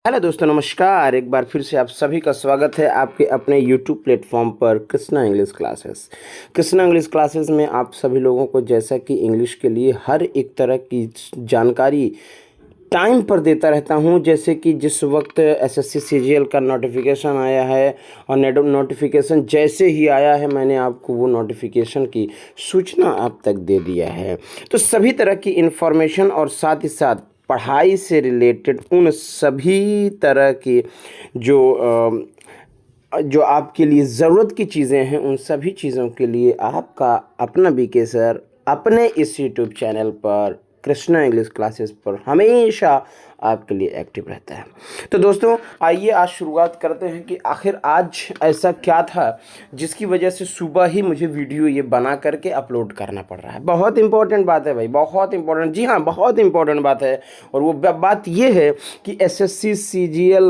Hello दोस्तों, नमस्कार। एक बार फिर से आप सभी का स्वागत है आपके अपने यूट्यूब प्लेटफॉर्म पर Krishna English classes. Krishna English classes में आप सभी लोगों को जैसा कि इंग्लिश के लिए हर एक तरह की जानकारी टाइम पर देता रहता हूं, जैसे कि जिस वक्त एसएससी सीजीएल का नोटिफिकेशन आया है और नोटिफिकेशन जैसे ही आया है मैंने आपको वो नोटिफिकेशन की सूचना आप तक दे दिया है। तो सभी तरह की इन्फॉर्मेशन और साथ ही साथ पढ़ाई से रिलेटेड उन सभी तरह की जो आपके लिए ज़रूरत की चीज़ें हैं, उन सभी चीज़ों के लिए आपका अपना बीके सर अपने इस यूट्यूब चैनल पर कृष्णा इंग्लिश क्लासेस पर हमेशा आपके लिए एक्टिव रहता है। तो दोस्तों, आइए आज शुरुआत करते हैं कि आखिर आज ऐसा क्या था जिसकी वजह से सुबह ही मुझे वीडियो ये बना करके अपलोड करना पड़ रहा है। बहुत इंपॉर्टेंट बात है भाई, बहुत इंपॉर्टेंट, जी हाँ, बहुत इंपॉर्टेंट बात है। और वो बात ये है कि एसएससी सीजीएल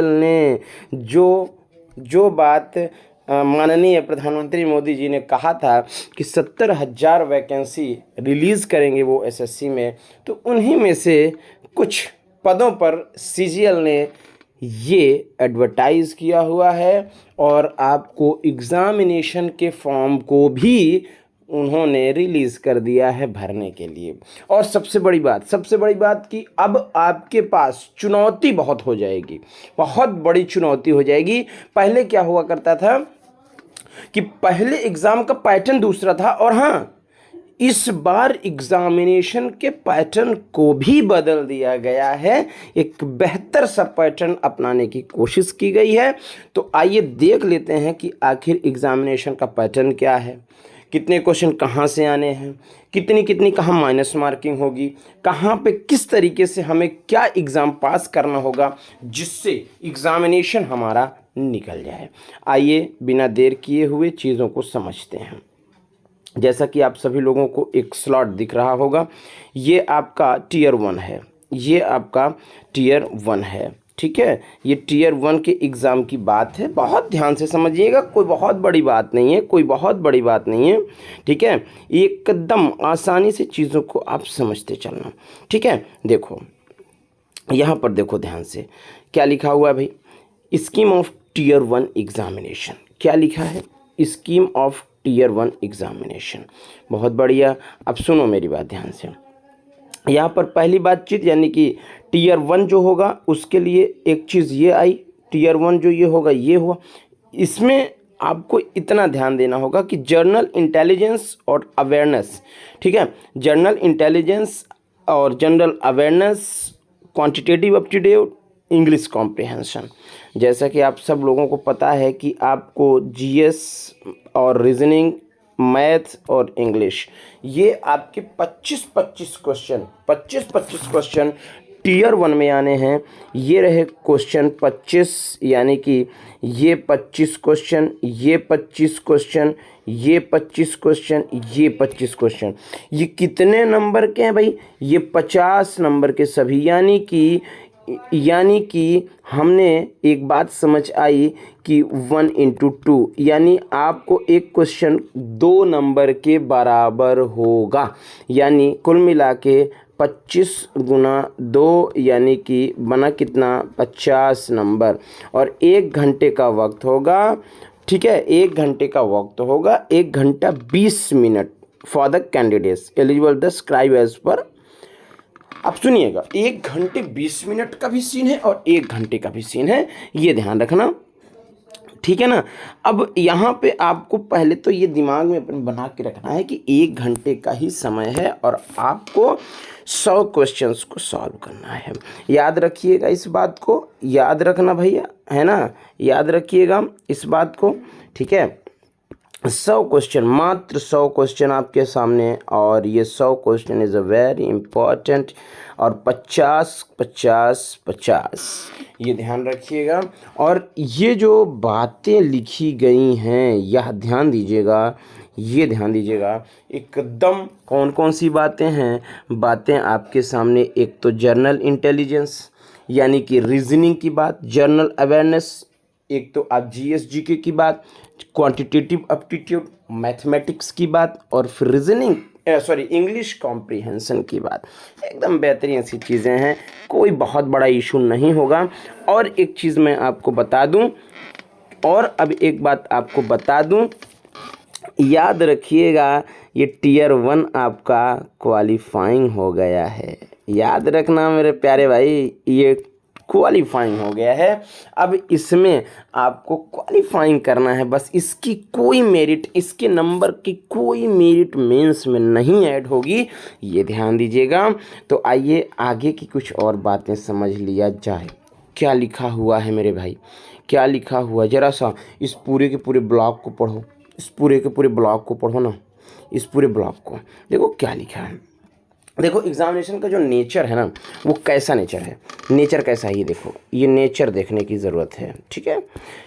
ने जो बात माननीय प्रधानमंत्री मोदी जी ने कहा था कि 70,000 वैकेंसी रिलीज़ करेंगे वो एसएससी में, तो उन्हीं में से कुछ पदों पर सीजीएल ने ये एडवर्टाइज़ किया हुआ है और आपको एग्ज़ामिनेशन के फॉर्म को भी उन्होंने रिलीज़ कर दिया है भरने के लिए। और सबसे बड़ी बात कि अब आपके पास चुनौती बहुत हो जाएगी, बहुत बड़ी चुनौती हो जाएगी। पहले क्या हुआ करता था कि पहले एग्ज़ाम का पैटर्न दूसरा था, और हाँ, इस बार एग्जामिनेशन के पैटर्न को भी बदल दिया गया है। एक बेहतर सा पैटर्न अपनाने की कोशिश की गई है। तो आइए देख लेते हैं कि आखिर एग्जामिनेशन का पैटर्न क्या है, कितने क्वेश्चन कहाँ से आने हैं, कितनी कहाँ माइनस मार्किंग होगी, कहाँ पे किस तरीके से हमें क्या एग्ज़ाम पास करना होगा जिससे एग्ज़ामिनेशन हमारा निकल जाए। आइए बिना देर किए हुए चीज़ों को समझते हैं। जैसा कि आप सभी लोगों को एक स्लॉट दिख रहा होगा, ये आपका टीयर 1 है, ये आपका टीयर 1 है, ठीक है। ये टीयर 1 के एग्ज़ाम की बात है, बहुत ध्यान से समझिएगा, कोई बहुत बड़ी बात नहीं है, ठीक है। एकदम आसानी से चीज़ों को आप समझते चलना, ठीक है। देखो यहाँ पर, देखो ध्यान से, क्या लिखा हुआ है भाई, स्कीम ऑफ टीयर 1 एग्ज़ामिनेशन। क्या लिखा है? Scheme of tier 1 examination. बहुत बढ़िया। अब सुनो मेरी बात ध्यान से। यहाँ पर पहली बातचीत यानी कि टीयर 1 जो होगा उसके लिए एक चीज़ ये आई, टीयर 1 जो ये होगा ये हुआ। इसमें आपको इतना ध्यान देना होगा कि जर्नल इंटेलिजेंस और अवेयरनेस, ठीक है, जर्नल इंटेलिजेंस और general awareness, quantitative aptitude, English comprehension. जैसा कि आप सब लोगों को पता है कि आपको जीएस और रीजनिंग, मैथ और इंग्लिश, ये आपके 25-25 क्वेश्चन टीयर 1 में आने हैं। ये रहे क्वेश्चन 25, यानी कि ये 25 क्वेश्चन, ये 25 क्वेश्चन, ये 25 क्वेश्चन, ये 25 क्वेश्चन। ये कितने नंबर के हैं भाई? ये 50 नंबर के सभी। यानी कि हमने एक बात समझ आई कि 1 इंटू 2, यानी आपको एक क्वेश्चन 2 नंबर के बराबर होगा। यानी कुल मिला के 25 गुना 2 यानी कि बना कितना? 50 नंबर। और 1 घंटे का वक्त होगा, ठीक है, 1 घंटे का वक्त होगा, 1 घंटा 20 minute for the candidates eligible the scribe as per. अब सुनिएगा, 1 घंटे 20 मिनट का भी सीन है और 1 घंटे का भी सीन है, ये ध्यान रखना, ठीक है ना। अब यहाँ पे आपको पहले तो ये दिमाग में अपन बना के रखना है कि 1 घंटे का ही समय है और आपको 100 क्वेश्चंस को सॉल्व करना है। याद रखिएगा इस बात को, याद रखना भैया, है ना, याद रखिएगा इस बात को, ठीक है। 100 क्वेश्चन, मात्र 100 क्वेश्चन आपके सामने, और ये 100 question is a very important. और 50-50-50, ये ध्यान रखिएगा। और ये जो बातें लिखी गई हैं, यह ध्यान दीजिएगा, ये ध्यान दीजिएगा एकदम। कौन कौन सी बातें हैं? बातें आपके सामने, एक तो जर्नल इंटेलिजेंस यानी कि रीजनिंग की बात, जर्नल अवेयरनेस, एक तो आप जीएस जीके की बात, क्वांटिटेटिव एप्टीट्यूड मैथमेटिक्स की बात, और फिर रीजनिंग सॉरी इंग्लिश कॉम्प्रिहेंशन की बात, एकदम बेहतरीन सी चीज़ें हैं, कोई बहुत बड़ा इशू नहीं होगा। और एक चीज़ मैं आपको बता दूं, और अब एक बात आपको बता दूं, याद रखिएगा ये टीयर 1 आपका क्वालिफाइंग हो गया है। याद रखना मेरे प्यारे भाई, ये क्वालिफाइंग हो गया है। अब इसमें आपको क्वालिफाइंग करना है बस, इसकी कोई मेरिट, इसके नंबर की कोई मेरिट मेंस में नहीं ऐड होगी, ये ध्यान दीजिएगा। तो आइए आगे की कुछ और बातें समझ लिया जाए। क्या लिखा हुआ है मेरे भाई, क्या लिखा हुआ है, ज़रा सा इस पूरे के पूरे ब्लॉक को पढ़ो, इस पूरे के पूरे ब्लॉक को पढ़ो ना, इस पूरे ब्लॉक को देखो क्या लिखा है। देखो एग्जामिनेशन का जो नेचर है ना, वो कैसा नेचर है, नेचर कैसा है ये देखो, ये नेचर देखने की ज़रूरत है, ठीक है।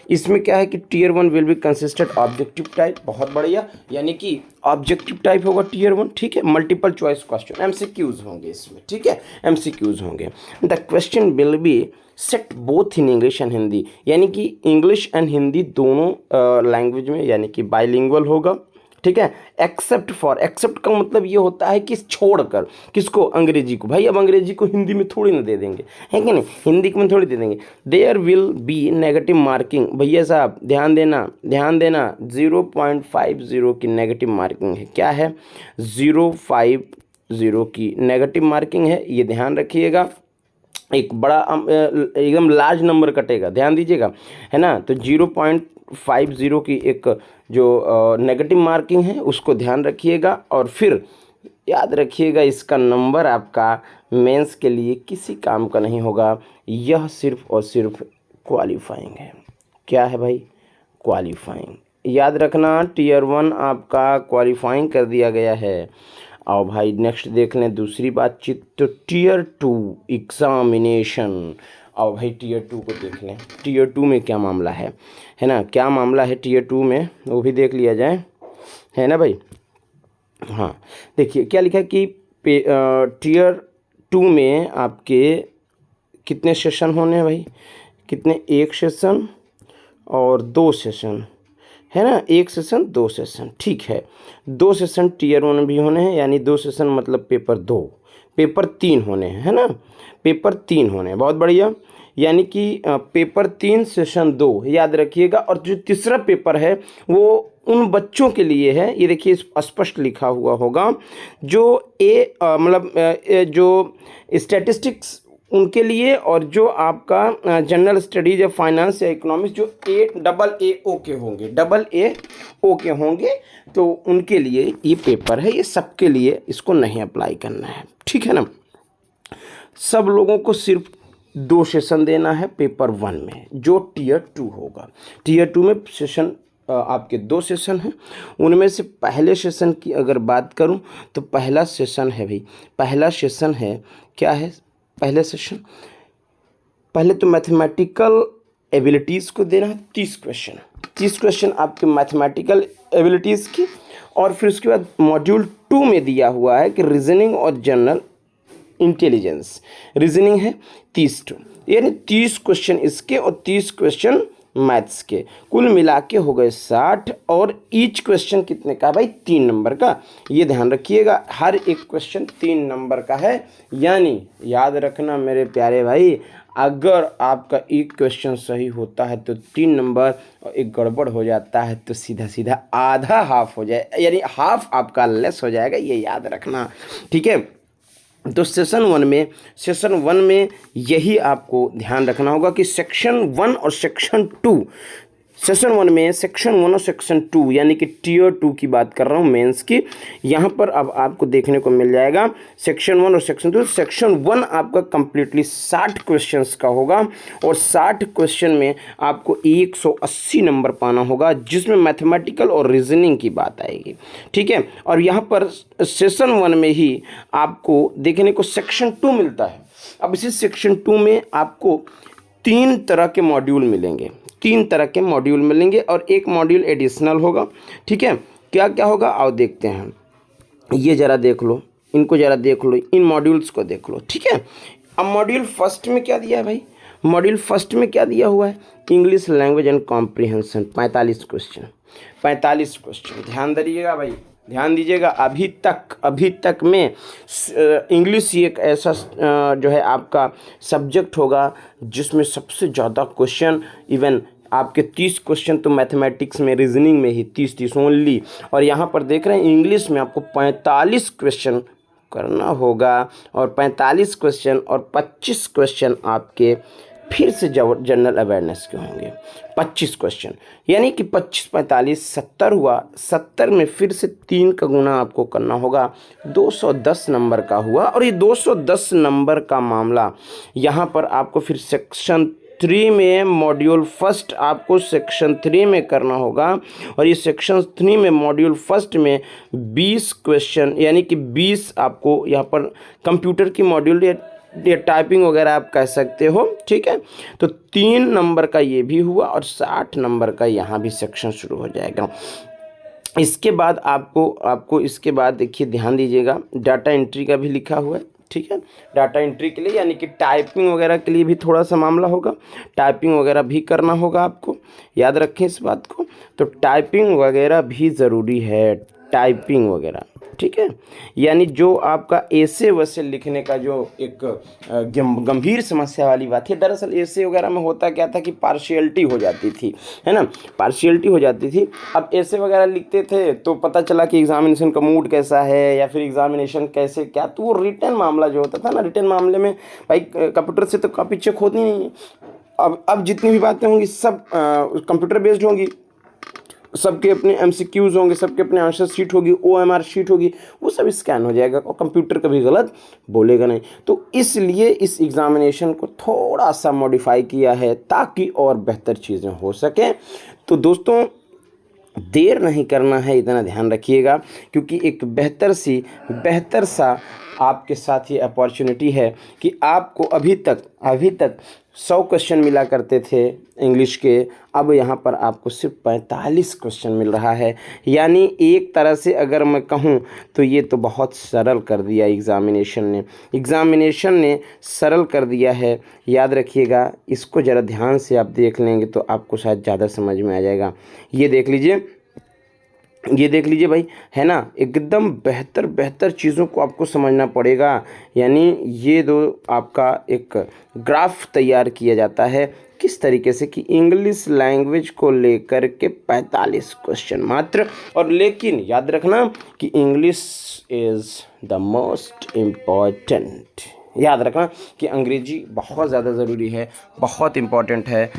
इसमें क्या है कि tier 1 will be consisted objective type, बहुत बढ़िया, यानी कि ऑब्जेक्टिव टाइप होगा टीयर 1, ठीक है। मल्टीपल चॉइस क्वेश्चन, एमसीक्यूज होंगे इसमें, ठीक है, एमसीक्यूज होंगे। The question will be set both in English and Hindi, यानी कि इंग्लिश एंड हिंदी दोनों लैंग्वेज में, यानी कि बाइलिंगुअल होगा, ठीक है। एक्सेप्ट फॉर, एक्सेप्ट का मतलब ये होता है कि छोड़कर, किसको, अंग्रेजी को। भाई अब अंग्रेजी को हिंदी में थोड़ी ना दे देंगे, है कि नहीं, हिंदी को में थोड़ी दे देंगे। There will be negative marking, भैया साहब ध्यान देना, ध्यान देना, 0.50 की नेगेटिव मार्किंग है। क्या है, 0.50 की नेगेटिव मार्किंग है, ये ध्यान रखिएगा। एक बड़ा एकदम लार्ज नंबर कटेगा, ध्यान दीजिएगा, है ना। तो 0.50 की एक जो नेगेटिव मार्किंग है उसको ध्यान रखिएगा। और फिर याद रखिएगा इसका नंबर आपका मेंस के लिए किसी काम का नहीं होगा, यह सिर्फ और सिर्फ क्वालिफाइंग है। क्या है भाई, क्वालिफाइंग। याद रखना टीयर 1 आपका क्वालिफाइंग कर दिया गया है। आओ भाई नेक्स्ट देख लें दूसरी बातचीत, तो टीयर 2 एग्ज़ामिनेशन। आओ भाई टीयर 2 को देख लें, टीयर 2 में क्या मामला है ना, क्या मामला है टीयर 2 में, वो भी देख लिया जाए, है ना भाई। हाँ देखिए क्या लिखा है कि टीयर 2 में आपके कितने सेशन होने हैं भाई, कितने, एक सेशन और 2 सेशन, है ना, एक सेशन 2 सेशन, ठीक है। 2 सेशन टीयर 1 भी होने हैं, यानी 2 सेशन मतलब पेपर 2, पेपर 3 होने हैं, है ना, पेपर 3 होने हैं, बहुत बढ़िया। यानी कि पेपर 3 सेशन 2 याद रखिएगा। और जो तीसरा पेपर है वो उन बच्चों के लिए है, ये देखिए स्पष्ट लिखा हुआ होगा, जो मतलब जो स्टैटिस्टिक्स उनके लिए, और जो आपका जनरल स्टडीज या फाइनेंस या इकोनॉमिक्स जो AA के होंगे, AA के होंगे, तो उनके लिए ये पेपर है, ये सबके लिए इसको नहीं अप्लाई करना है, ठीक है ना। सब लोगों को सिर्फ 2 सेशन देना है पेपर 1 में, जो टीयर 2 होगा। टीयर 2 में सेशन आपके 2 सेशन हैं, उनमें से पहले सेशन की अगर बात करूं तो पहला सेशन है भाई, पहला सेशन है, क्या है पहले सेशन, पहले तो मैथमेटिकल एबिलिटीज़ को देना है 30 क्वेश्चन, 30 क्वेश्चन आपके मैथमेटिकल एबिलिटीज़ की। और फिर उसके बाद मॉड्यूल 2 में दिया हुआ है कि रीजनिंग और जनरल इंटेलिजेंस, रीजनिंग है 30 यानी 30 क्वेश्चन इसके और 30 क्वेश्चन मैथ्स के, कुल मिला के हो गए 60। और ईच क्वेश्चन कितने का भाई, 3 नंबर का, ये ध्यान रखिएगा, हर एक क्वेश्चन 3 नंबर का है। यानी याद रखना मेरे प्यारे भाई, अगर आपका एक क्वेश्चन सही होता है तो 3 नंबर, और एक गड़बड़ हो जाता है तो सीधा सीधा आधा हाफ हो जाए, यानी हाफ आपका लेस हो जाएगा, ये याद रखना, ठीक है। तो सेशन 1 में यही आपको ध्यान रखना होगा कि सेक्शन 1 और सेक्शन 2, सेशन 1 में सेक्शन 1 और सेक्शन 2 यानी कि टीयर 2 की बात कर रहा हूँ मेंस की, यहाँ पर अब आपको देखने को मिल जाएगा सेक्शन 1 और सेक्शन 2। सेक्शन 1 आपका कंप्लीटली 60 क्वेश्चंस का होगा, और 60 क्वेश्चन में आपको 180 नंबर पाना होगा, जिसमें मैथमेटिकल और रीजनिंग की बात आएगी, ठीक है। और यहाँ पर सेशन 1 में ही आपको देखने को सेक्शन 2 मिलता है। अब इसी सेक्शन 2 में आपको 3 तरह के मॉड्यूल मिलेंगे, 3 तरह के मॉड्यूल मिलेंगे, और एक मॉड्यूल एडिशनल होगा, ठीक है। क्या क्या होगा आओ देखते हैं, ये ज़रा देख लो, इनको ज़रा देख लो, इन मॉड्यूल्स को देख लो, ठीक है। अब मॉड्यूल फर्स्ट में क्या दिया है भाई, मॉड्यूल फर्स्ट में क्या दिया हुआ है, English language and comprehension, 45 question, 45 question, ध्यान दीजिएगा भाई, ध्यान दीजिएगा, अभी तक में इंग्लिश ही एक ऐसा जो है आपका सब्जेक्ट होगा जिसमें सबसे ज़्यादा क्वेश्चन, इवन आपके 30 क्वेश्चन तो मैथमेटिक्स में, रीजनिंग में ही 30 ओनली, और यहाँ पर देख रहे हैं इंग्लिश में आपको 45 क्वेश्चन करना होगा, और 45 क्वेश्चन और 25 क्वेश्चन आपके फिर से जनरल अवेयरनेस के होंगे। 25 क्वेश्चन यानी कि 25 45 70 हुआ, 70 में फिर से 3 का गुना आपको करना होगा, 210 नंबर का हुआ। और ये 210 नंबर का मामला यहाँ पर आपको फिर सेक्शन 3 में मॉड्यूल फर्स्ट आपको सेक्शन 3 में करना होगा, और ये सेक्शन 3 में मॉड्यूल फर्स्ट में 20 क्वेश्चन यानी कि 20 आपको यहाँ पर कंप्यूटर की मॉड्यूल ये टाइपिंग वगैरह आप कह सकते हो, ठीक है। तो 3 नंबर का ये भी हुआ, और 60 नंबर का यहाँ भी सेक्शन शुरू हो जाएगा। इसके बाद आपको इसके बाद देखिए, ध्यान दीजिएगा, डाटा एंट्री का भी लिखा हुआ है, ठीक है। डाटा एंट्री के लिए यानी कि टाइपिंग वगैरह के लिए भी थोड़ा सा मामला होगा, टाइपिंग वगैरह भी करना होगा आपको, याद रखें इस बात को। तो टाइपिंग वगैरह भी ज़रूरी है, टाइपिंग वगैरह, ठीक है। यानी जो आपका ऐसे वैसे लिखने का जो एक गंभीर समस्या वाली बात है, दरअसल ऐसे वगैरह में होता क्या था कि पार्शियलिटी हो जाती थी, है ना, पार्शियलिटी हो जाती थी। अब ऐसे वगैरह लिखते थे तो पता चला कि एग्जामिनेशन का मूड कैसा है या फिर एग्जामिनेशन कैसे क्या, तो वो रिटर्न मामला जो होता था ना, रिटर्न मामले में भाई कंप्यूटर से तो कॉपी चेक होती नहीं है। अब जितनी भी बातें होंगी सब कंप्यूटर बेस्ड होंगी, सबके अपने एमसीक्यूज़ होंगे, सबके अपने आंसर शीट होगी, ओएमआर शीट होगी, वो सब स्कैन हो जाएगा और कंप्यूटर कभी गलत बोलेगा नहीं। तो इसलिए इस एग्ज़ामिनेशन को थोड़ा सा मॉडिफाई किया है ताकि और बेहतर चीज़ें हो सकें। तो दोस्तों देर नहीं करना है, इतना ध्यान रखिएगा, क्योंकि एक बेहतर सा आपके साथ ये अपॉर्चुनिटी है कि आपको अभी तक 100 क्वेश्चन मिला करते थे इंग्लिश के, अब यहाँ पर आपको सिर्फ 45 क्वेश्चन मिल रहा है। यानी एक तरह से अगर मैं कहूँ तो ये तो बहुत सरल कर दिया एग्ज़ामिनेशन ने सरल कर दिया है। याद रखिएगा, इसको ज़रा ध्यान से आप देख लेंगे तो आपको शायद ज़्यादा समझ में आ जाएगा। ये देख लीजिए भाई, है ना, एकदम बेहतर चीज़ों को आपको समझना पड़ेगा। यानी ये दो आपका एक ग्राफ तैयार किया जाता है किस तरीके से कि इंग्लिश लैंग्वेज को लेकर के 45 क्वेश्चन मात्र, और लेकिन याद रखना कि English is the most important. याद रखना कि अंग्रेजी बहुत ज़्यादा ज़रूरी है, बहुत इम्पॉर्टेंट है,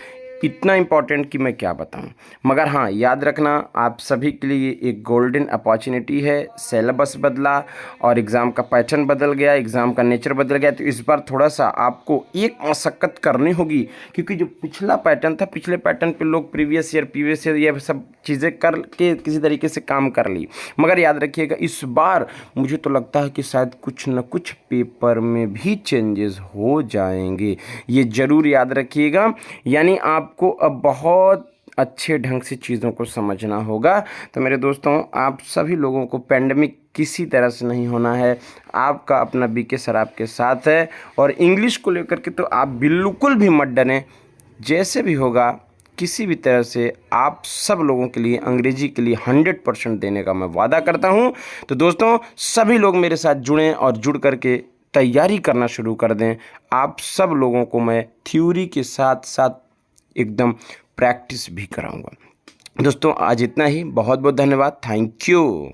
इतना इम्पॉर्टेंट कि मैं क्या बताऊं। मगर हाँ, याद रखना आप सभी के लिए एक गोल्डन अपॉर्चुनिटी है। सिलेबस बदला और एग्ज़ाम का पैटर्न बदल गया, एग्ज़ाम का नेचर बदल गया, तो इस बार थोड़ा सा आपको एक मशक्क़त करनी होगी, क्योंकि जो पिछला पैटर्न था, पिछले पैटर्न पे लोग प्रीवियस ईयर ये सब चीज़ें कर के किसी तरीके से काम कर ली। मगर याद रखिएगा, इस बार मुझे तो लगता है कि शायद कुछ न कुछ पेपर में भी चेंजेस हो जाएंगे, ये ज़रूर याद रखिएगा। यानी आपको अब बहुत अच्छे ढंग से चीज़ों को समझना होगा। तो मेरे दोस्तों, आप सभी लोगों को पेंडेमिक किसी तरह से नहीं होना है, आपका अपना बीके सर आपके साथ है। और इंग्लिश को लेकर के तो आप बिल्कुल भी मत डरें, जैसे भी होगा किसी भी तरह से आप सब लोगों के लिए, अंग्रेजी के लिए 100% देने का मैं वादा करता हूं। तो दोस्तों, सभी लोग मेरे साथ जुड़ें और जुड़ करके तैयारी करना शुरू कर दें। आप सब लोगों को मैं थ्योरी के साथ साथ एकदम प्रैक्टिस भी कराऊंगा। दोस्तों आज इतना ही, बहुत बहुत धन्यवाद, थैंक यू।